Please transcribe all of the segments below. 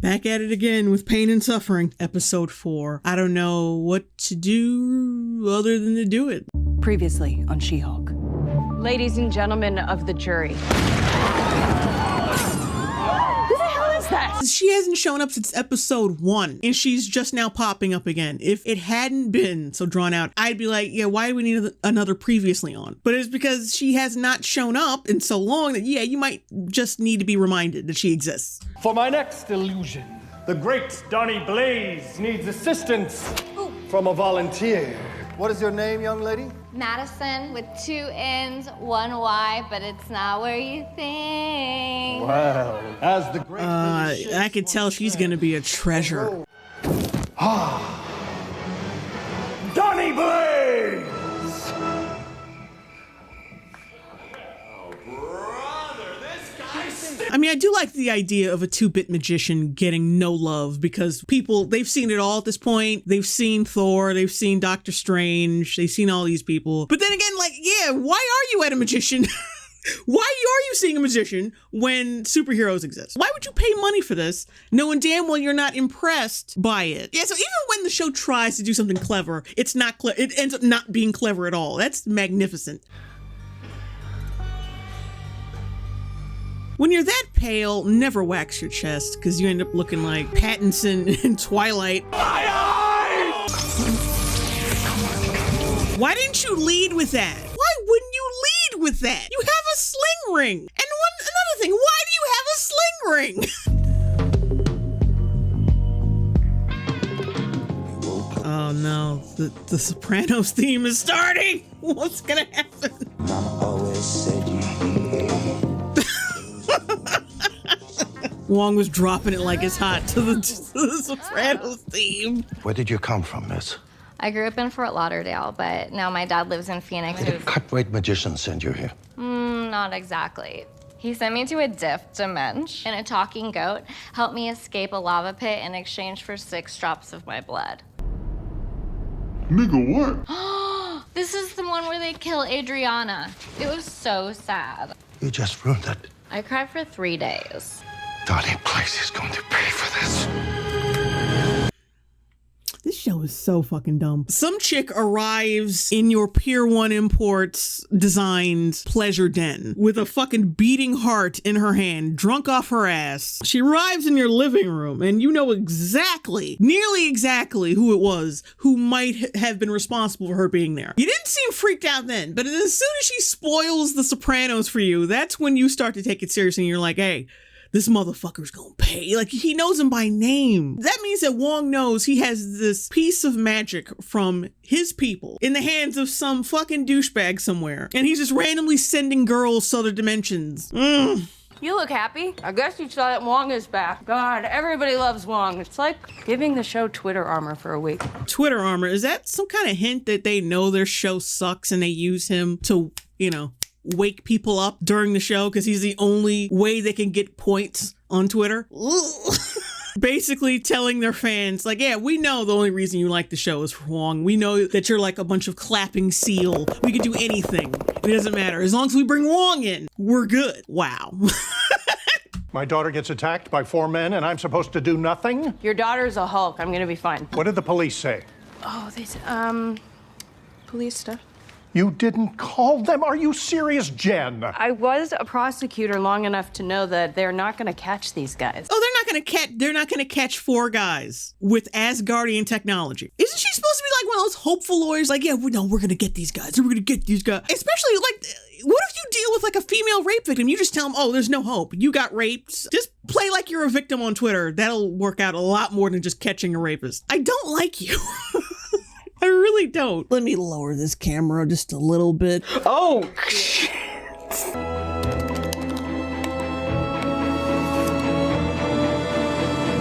Back at it again with pain and suffering. Episode 4. I don't know what to do other than to do it. Previously on She-Hulk. Ladies and gentlemen of the jury. She hasn't shown up since episode 1, and she's just now popping up again. If it hadn't been so drawn out, I'd be like, yeah, why do we need another previously on? But it's because she has not shown up in so long that, yeah, you might just need to be reminded that she exists. For my next illusion, the great Donnie Blaze needs assistance from a volunteer. What is your name, young lady? Madison with 2 N's, 1 Y, but it's not where you think. Wow. As the great I could tell she's gonna be a treasure. Donnie Blaze! I mean, I do like the idea of a 2-bit magician getting no love because people, they've seen it all at this point. They've seen Thor, they've seen Doctor Strange, they've seen all these people. But then again, like, yeah, why are you at a magician? Why are you seeing a magician when superheroes exist? Why would you pay money for this, knowing damn well you're not impressed by it? Yeah, so even when the show tries to do something clever, it's not it ends up not being clever at all. That's magnificent. When you're that pale, never wax your chest, because you end up looking like Pattinson in Twilight. My eyes! Why didn't you lead with that? Why wouldn't you lead with that? You have a sling ring. And another thing, why do you have a sling ring? Oh no, the Sopranos theme is starting. What's gonna happen? Mama always said you Wong was dropping it like it's hot to the Sopranos theme. Where did you come from, miss? I grew up in Fort Lauderdale, but now my dad lives in Phoenix. Did a cut-rate magician send you here? Not exactly. He sent me to a diff dimension, and a talking goat helped me escape a lava pit in exchange for 6 drops of my blood. Nigga, what? This is the one where they kill Adriana. It was so sad. You just ruined it. I cried for 3 days. Donnie Blaze is going to pay for this. This show is so fucking dumb. Some chick arrives in your Pier 1 Imports designed pleasure den with a fucking beating heart in her hand, drunk off her ass. She arrives in your living room and you know exactly, nearly exactly who it was who might have been responsible for her being there. You didn't seem freaked out then, but as soon as she spoils The Sopranos for you, that's when you start to take it seriously and you're like, hey, this motherfucker's gonna pay. Like, he knows him by name. That means that Wong knows he has this piece of magic from his people in the hands of some fucking douchebag somewhere. And he's just randomly sending girls to other dimensions. You look happy. I guess you saw that Wong is back. God, everybody loves Wong. It's like giving the show Twitter armor for a week. Twitter armor, is that some kind of hint that they know their show sucks and they use him to, you know, wake people up during the show because he's the only way they can get points on Twitter? Basically telling their fans, like, yeah, we know the only reason you like the show is for Wong. We know that you're like a bunch of clapping seal. We could do anything. It doesn't matter. As long as we bring Wong in, we're good. Wow. My daughter gets attacked by 4 men and I'm supposed to do nothing? Your daughter's a Hulk. I'm gonna be fine. What did the police say? Oh, they said, police stuff. You didn't call them? Are you serious, Jen? I was a prosecutor long enough to know that they're not gonna catch these guys. Oh, they're not gonna catch 4 guys with Asgardian technology. Isn't she supposed to be like one of those hopeful lawyers? Like, yeah, we're gonna get these guys. We're gonna get these guys. Especially, like, what if you deal with like a female rape victim? You just tell them, oh, there's no hope. You got raped. Just play like you're a victim on Twitter. That'll work out a lot more than just catching a rapist. I don't like you. I really don't. Let me lower this camera just a little bit. Oh, shit.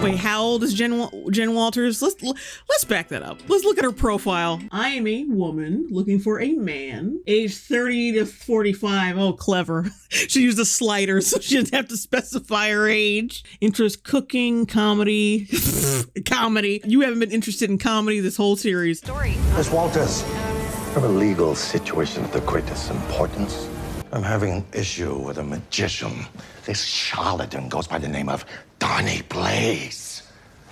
Wait, how old is Jen Walters? Let's back that up. Let's look at her profile. I am a woman looking for a man, age 30 to 45. Oh, clever. She used a slider so she didn't have to specify her age. Interest: cooking, comedy. Comedy. You haven't been interested in comedy this whole series. Miss Walters, I have a legal situation of the greatest importance. I'm having an issue with a magician. This charlatan goes by the name of Donnie Blaze.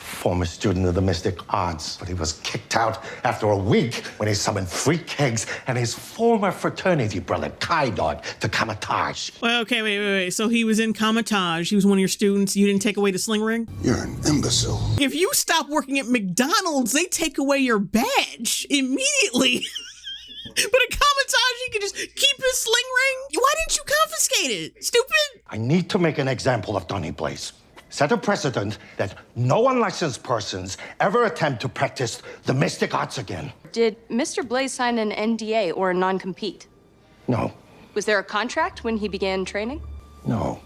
former student of the mystic arts, but he was kicked out after a week when he summoned freak kegs and his former fraternity brother, Kai Dog, to Kamatage. Well, okay, wait. So he was in Kamatage. He was one of your students. You didn't take away the sling ring? You're an imbecile. If you stop working at McDonald's, they take away your badge immediately. But at Kamatage, you can just keep his sling ring? Why didn't you confiscate it? Stupid? I need to make an example of Donny Blaze. Set a precedent that no unlicensed persons ever attempt to practice the mystic arts again. Did Mr. Blaze sign an NDA or a non-compete? No. Was there a contract when he began training? No.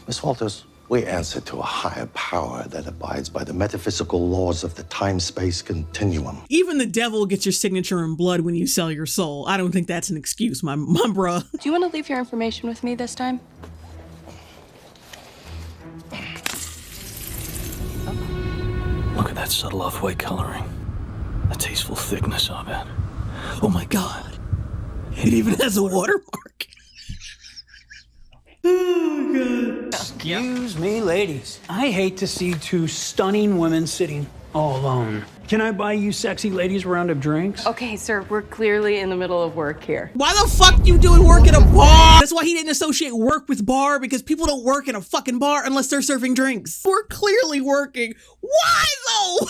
Miss Walters, we answer to a higher power that abides by the metaphysical laws of the time-space continuum. Even the devil gets your signature in blood when you sell your soul. I don't think that's an excuse, my bruh. Do you want to leave your information with me this time? Look at that subtle off-white coloring. The tasteful thickness of it. Oh my God. It even has a watermark. Oh, God. Excuse me, ladies. I hate to see two stunning women sitting all alone. Can I buy you sexy ladies a round of drinks? Okay, sir, we're clearly in the middle of work here. Why the fuck you doing work at a bar? That's why he didn't associate work with bar, because people don't work in a fucking bar unless they're serving drinks. We're clearly working. Why though?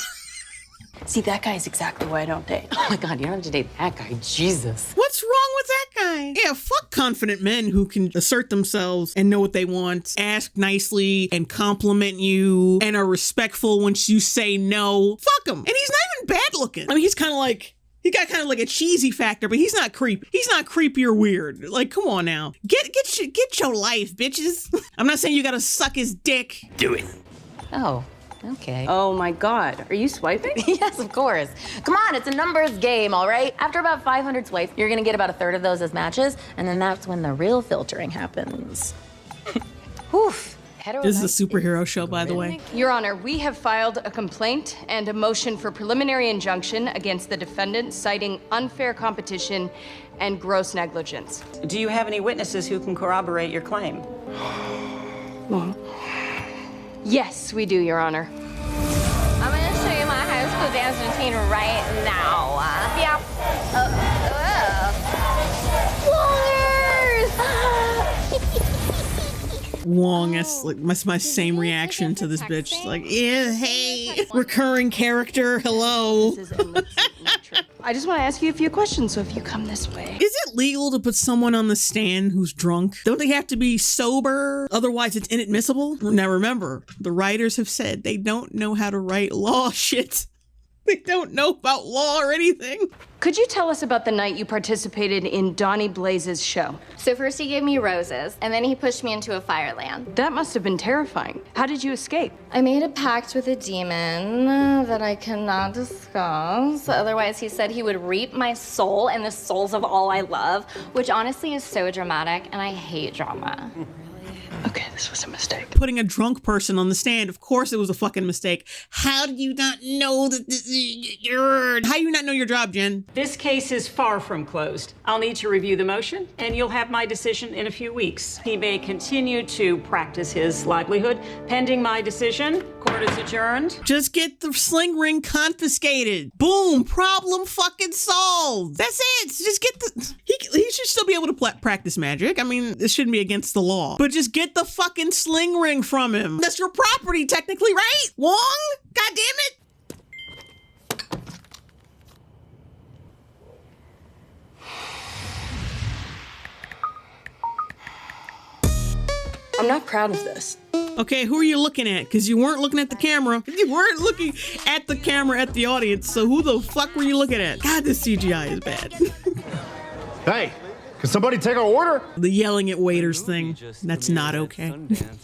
See, that guy is exactly why I don't date. Oh my God, you don't have to date that guy. Jesus. What's wrong with that guy? Yeah, fuck confident men who can assert themselves and know what they want, ask nicely and compliment you, and are respectful once you say no. Fuck him. And he's not even bad looking. I mean, he's kind of like, he got kind of like a cheesy factor, but he's not creepy. He's not creepy or weird. Like, come on now. Get your life, bitches. I'm not saying you gotta suck his dick. Do it. Oh, okay. Oh my God, are you swiping? Yes, of course. Come on, it's a numbers game, all right? After about 500 swipes, you're gonna get about a third of those as matches, and then that's when the real filtering happens. Oof. This is a superhero show, by the way. Your Honor, we have filed a complaint and a motion for preliminary injunction against the defendant, citing unfair competition and gross negligence. Do you have any witnesses who can corroborate your claim? Well, yes, we do, Your Honor. I'm gonna show you my high school dance routine right now. Yeah. Wong, that's like my same reaction to this bitch. Like, yeah, hey, recurring character, hello. I just want to ask you a few questions, so if you come this way. Is it legal to put someone on the stand who's drunk? Don't they have to be sober? Otherwise it's inadmissible? Now remember, the writers have said they don't know how to write law shit. They don't know about law or anything. Could you tell us about the night you participated in Donny Blaze's show? So first he gave me roses, and then he pushed me into a fireland. That must have been terrifying. How did you escape? I made a pact with a demon that I cannot discuss. Otherwise, he said he would reap my soul and the souls of all I love, which honestly is so dramatic, and I hate drama. Okay, this was a mistake. Putting a drunk person on the stand, of course it was a fucking mistake. How do you not know that how do you not know your job, Jen? This case is far from closed. I'll need to review the motion, and you'll have my decision in a few weeks. He may continue to practice his livelihood. Pending my decision, court is adjourned. Just get the sling ring confiscated. Boom, problem fucking solved. That's it. Just get the, he should still be able to practice magic. I mean, this shouldn't be against the law, but just get the fucking sling ring from him. That's your property technically, right? Wong? God damn it. I'm not proud of this. Okay, who are you looking at? Because you weren't looking at the camera. You weren't looking at the camera at the audience, so who the fuck were you looking at? God, this CGI is bad. Hey, can somebody take our order? The yelling at waiters thing, that's not okay.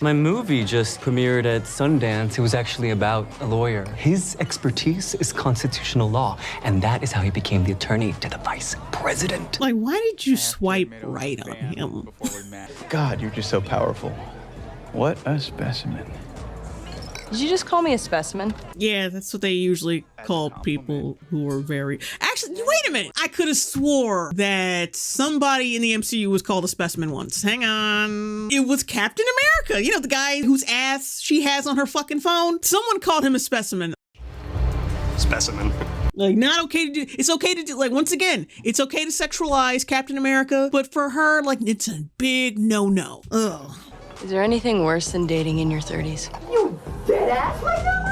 My movie just premiered at Sundance. It was actually about a lawyer. His expertise is constitutional law, and that is how he became the attorney to the vice president. Like, why did you swipe right on him? God, you're just so powerful. What a specimen. Did you just call me a specimen? Yeah, that's what they usually call people who are very... Actually, wait a minute. I could have swore that somebody in the MCU was called a specimen once. Hang on. It was Captain America. You know, the guy whose ass she has on her fucking phone? Someone called him a specimen. specimen. Like, not okay to do. It's okay to do, like, once again, it's okay to sexualize Captain America, but for her, like, it's a big no-no. Ugh. Is there anything worse than dating in your 30s? You dead ass like that?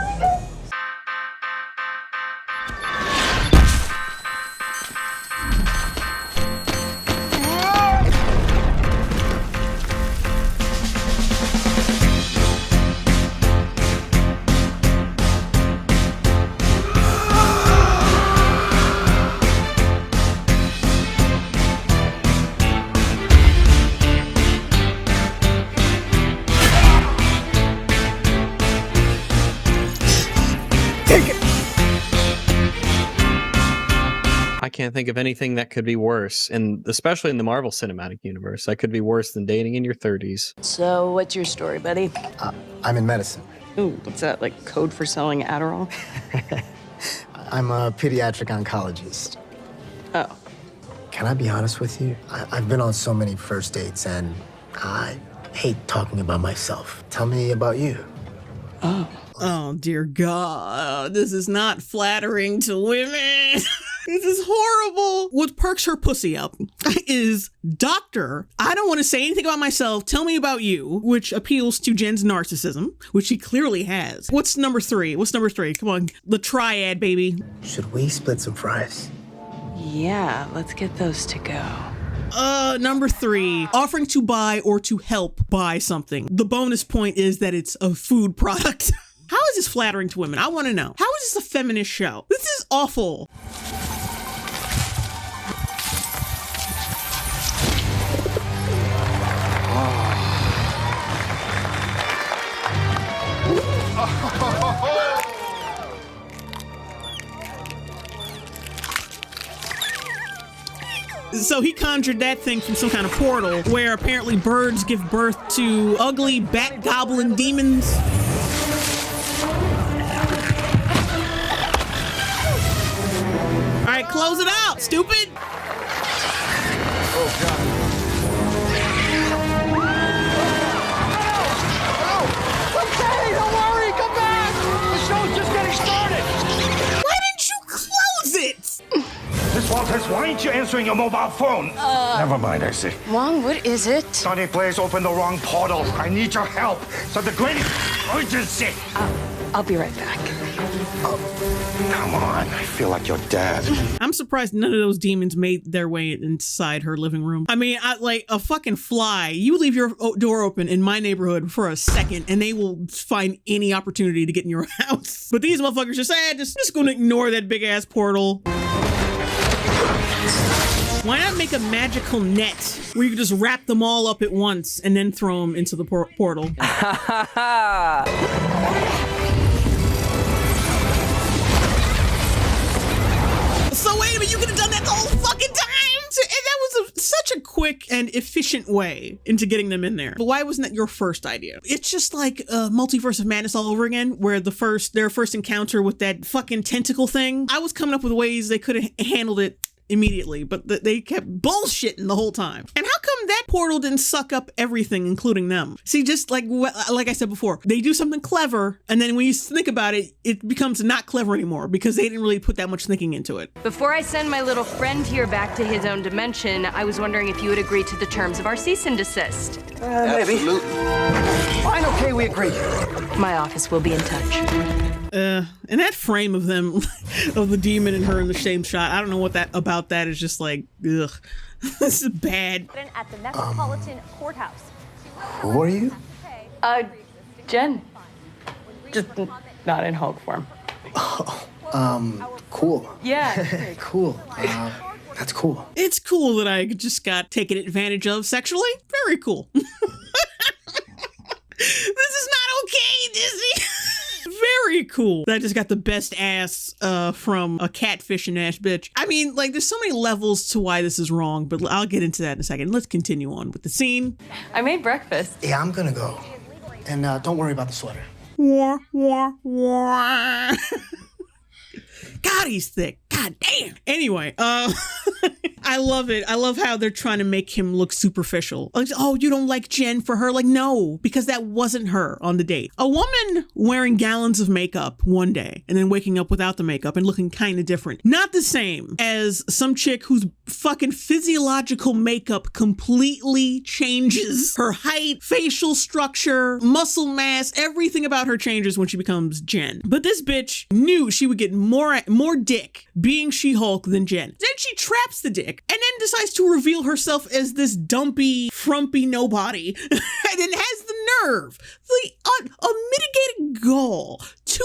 I can't think of anything that could be worse, and especially in the Marvel Cinematic Universe, that could be worse than dating in your 30s. So, what's your story, buddy? I'm in medicine. Ooh, what's that, like code for selling Adderall? I'm a pediatric oncologist. Oh. Can I be honest with you? I've been on so many first dates, and I hate talking about myself. Tell me about you. Oh, dear God. This is not flattering to women. This is horrible. What perks her pussy up is, Doctor, I don't want to say anything about myself. Tell me about you, which appeals to Jen's narcissism, which she clearly has. What's number 3? Come on, the triad, baby. Should we split some fries? Yeah, let's get those to go. Number 3, offering to buy or to help buy something. The bonus point is that it's a food product. How is this flattering to women? I want to know. How is this a feminist show? This is awful. So he conjured that thing from some kind of portal where apparently birds give birth to ugly bat goblin demons. All right, close it out, stupid. Oh, God. Okay, don't worry, come back. The show's just getting started. Why didn't you close it? Miss Walters, why aren't you answering your mobile phone? Never mind, I see. Wong, what is it? Sonny Blaze opened the wrong portal. I need your help. So the greatest urgency. I'll be right back. Come on, I feel like you're dead. I'm surprised none of those demons made their way inside her living room. I mean, like a fucking fly. You leave your door open in my neighborhood for a second and they will find any opportunity to get in your house. But these motherfuckers just gonna ignore that big ass portal. Why not make a magical net where you can just wrap them all up at once and then throw them into the portal? So wait a minute, you could have done that the whole fucking time? So, and that was such a quick and efficient way into getting them in there. But why wasn't that your first idea? It's just like Multiverse of Madness all over again, where their first encounter with that fucking tentacle thing. I was coming up with ways they could have handled it immediately, but they kept bullshitting the whole time. And how come that portal didn't suck up everything, including them? See, just like I said before, they do something clever, and then when you think about it, it becomes not clever anymore because they didn't really put that much thinking into it. Before I send my little friend here back to his own dimension, I was wondering if you would agree to the terms of our cease and desist. Maybe. Fine, okay, we agree. My office will be in touch. And that frame of them, of the demon and her in the same shot, I don't know what that is just like, ugh. This is bad. At the Metropolitan Courthouse. Who are you? Jen. Just not in Hulk form. Cool. Yeah. Cool. That's cool. It's cool that I just got taken advantage of sexually. Very cool. This is not okay, Disney. Very cool. That just got the best ass from a catfishing ass bitch. I mean, like, there's so many levels to why this is wrong, but I'll get into that in a second. Let's continue on with the scene. I made breakfast. Yeah, I'm gonna go. And don't worry about the sweater. War. God, he's thick. God. God damn. Anyway, I love it. I love how they're trying to make him look superficial. Like, oh, you don't like Jen for her? Like, no, because that wasn't her on the date. A woman wearing gallons of makeup one day and then waking up without the makeup and looking kind of different. Not the same as some chick whose fucking physiological makeup completely changes her height, facial structure, muscle mass, everything about her changes when she becomes Jen. But this bitch knew she would get more dick being She-Hulk than Jen. Then she traps the dick and then decides to reveal herself as this dumpy, frumpy nobody and then has the nerve, the unmitigated gall to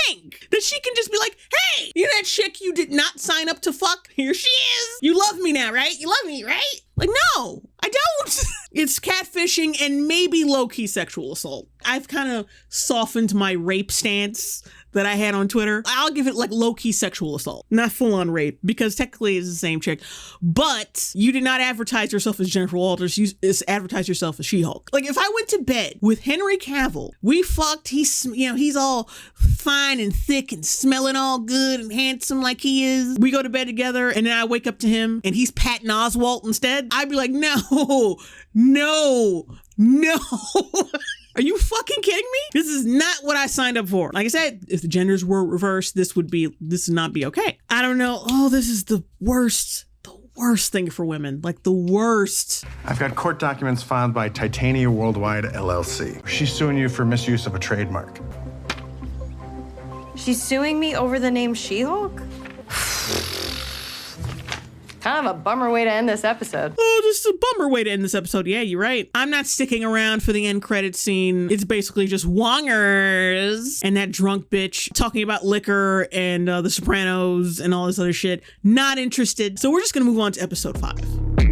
think that she can just be like, hey, you know that chick you did not sign up to fuck? Here she is. You love me now, right? You love me, right? Like, no, I don't. It's catfishing and maybe low-key sexual assault. I've kind of softened my rape stance that I had on Twitter. I'll give it like low-key sexual assault, not full-on rape, because technically it's the same chick. But you did not advertise yourself as Jennifer Walters. You advertise yourself as She-Hulk. Like, if I went to bed with Henry Cavill, we fucked, he's all fine and thick and smelling all good and handsome like he is. We go to bed together and then I wake up to him and he's Patton Oswalt instead. I'd be like, no. Are you fucking kidding me? This is not what I signed up for. Like I said, if the genders were reversed, this would not be okay. I don't know. Oh, this is the worst thing for women. Like the worst. I've got court documents filed by Titania Worldwide LLC. She's suing you for misuse of a trademark. She's suing me over the name She-Hulk? Kind of a bummer way to end this episode. Oh, this is a bummer way to end this episode. Yeah, you're right. I'm not sticking around for the end credit scene. It's basically just Wongers and that drunk bitch talking about liquor and The Sopranos and all this other shit. Not interested. So we're just going to move on to episode 5.